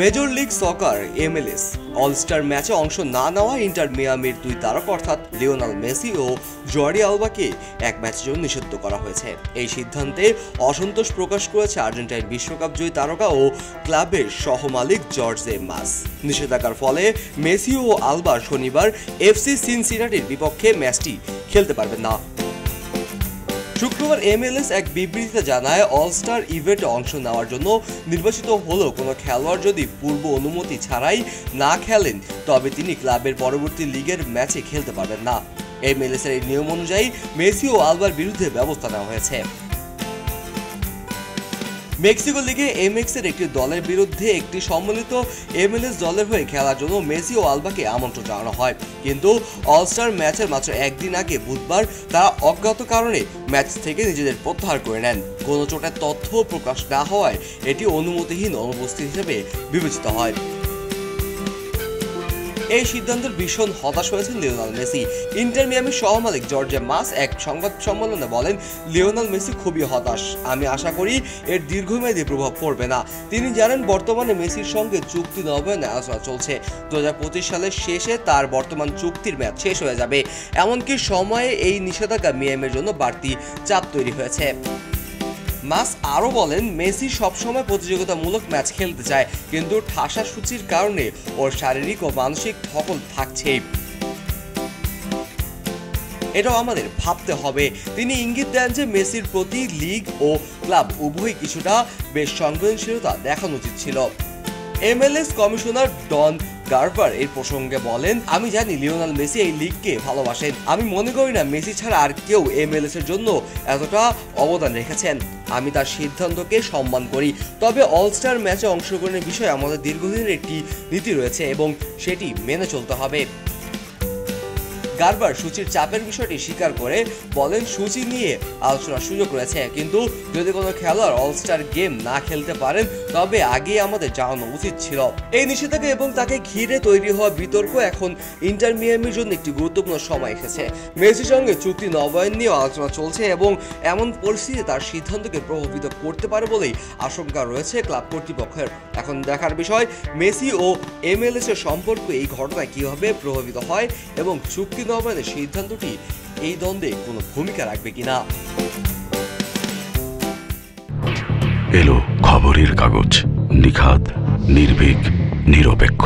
Major league সকার MLS all star ম্যাচে অংশ না নেওয়া ইন্টার মিয়ামির দুই তারকা অর্থাৎ লিওনেল মেসি ও জর্ডি আলবাকে এক ম্যাচের জন্য নিষিদ্ধ করা হয়েছে। এই সিদ্ধান্তে অসন্তোষ প্রকাশ করেছে আর্জেন্টাইন বিশ্বকাপ জয়ী তারকা ও ক্লাবের সহমালিক জর্জে মাস। নিষেধাজ্ঞার ফলে মেসি ও আলবা শনিবার FC সিনসিনাটির বিপক্ষে ম্যাচটি খেলতে পারবেন না। শুক্রবার MLS এক বিবৃতিতে জানায়, অলস্টার ইভেন্টে অংশ নেওয়ার জন্য নির্বাচিত হলেও কোনো খেলোয়াড় যদি পূর্ব অনুমতি ছাড়াই না খেলেন তবে তিনি ক্লাবের পরবর্তী লিগের ম্যাচে খেলতে পারবেন না। MLS এর এই নিয়ম অনুযায়ী মেসি ও আলবার বিরুদ্ধে ব্যবস্থা নেওয়া হয়েছে। মেক্সিকো লিগে MX এর একটি দলের বিরুদ্ধে একটি সম্মিলিত MLS দলের হয়ে খেলার জন্য মেসি ও আলবাকে আমন্ত্রণ জানানো হয়, কিন্তু অলস্টার ম্যাচের মাত্র একদিন আগে বুধবার তারা অজ্ঞাত কারণে ম্যাচ থেকে নিজেদের প্রত্যাহার করে নেন। কোনো চোটের তথ্য প্রকাশ না হওয়ায় এটি অনুমতিহীন অনুপস্থিত হিসেবে বিবেচিত হয়। এই সিদ্ধান্তের ভীষণ হতাশ হয়েছেন লিওনেল মেসি। ইন্টার মিয়ামির সহমালিক জর্জে মাস এক সংবাদ সম্মেলনে বলেন, লিওনেল মেসি খুবই হতাশ। আমি আশা করি এর দীর্ঘমেয়াদী প্রভাব পড়বে না। তিনি জানেন বর্তমানে মেসির সঙ্গে চুক্তি নবায়নে আলোচনা চলছে। 2025 সালের শেষে তার বর্তমান চুক্তির মেয়াদ শেষ হয়ে যাবে। এমনকি সময়ে এই নিষেধাজ্ঞা মিয়ামির জন্য বাড়তি চাপ তৈরি হয়েছে। মাস আরও বলেন, মেসি সবসময় প্রতিযোগিতামূলক ম্যাচ খেলতে চায়, কিন্তু ঠাসা সূচির কারণে ওর শারীরিক ও মানসিক ধকল থাকছেই। এটাও আমাদের ভাবতে হবে। তিনি ইঙ্গিত দেন যে মেসির প্রতি লিগ ও ক্লাব উভয়ই কিছুটা বেশ সংবেদনশীলতা দেখানো উচিত ছিল। MLS কমিশনার ডন গার্ভার এই প্রসঙ্গে বলেন, আমি জানি লিওনেল মেসি এই লিগকে ভালোবাসেন। আমি মনে করি না মেসি ছাড়া আর কেউ MLS এর জন্য এতটা অবদান রেখেছেন। আমি তার সিদ্ধান্তকে সম্মান করি, তবে অলস্টার ম্যাচে অংশগ্রহণের বিষয়ে আমাদের দীর্ঘদিনের একটি নীতি রয়েছে এবং সেটি মেনে চলতে হবে। গার্ভার সূচির চাপের বিষয়টি স্বীকার করে বলেন, সূচি নিয়ে আলোচনার সুযোগ রয়েছে, কিন্তু যদি কোনো খেলোয়াড় অলস্টার গেম না খেলতে পারেন তবে আগেই আমাদের জানানো উচিত ছিল। এই নিষেধাজ্ঞা এবং তাকে ঘিরে তৈরি হওয়া বিতর্ক এখন ইন্টার মিয়ামির জন্য একটি গুরুত্বপূর্ণ সময় এসেছে। মেসির সঙ্গে চুক্তি নবায়ন নিয়েও আলোচনা চলছে এবং এমন পরিস্থিতিতে তার সিদ্ধান্তকে প্রভাবিত করতে পারে বলেই আশঙ্কা রয়েছে ক্লাব কর্তৃপক্ষের। এখন দেখার বিষয় মেসি ও MLS এর সম্পর্ক এই ঘটনায় কিভাবে প্রভাবিত হয় এবং চুক্তি নবায়নের সিদ্ধান্তটি এই দ্বন্দ্বে কোনো ভূমিকা রাখবে কিনা। এলো খবরের কাগজ, নিখাত, নির্ভীক, নিরপেক্ষ।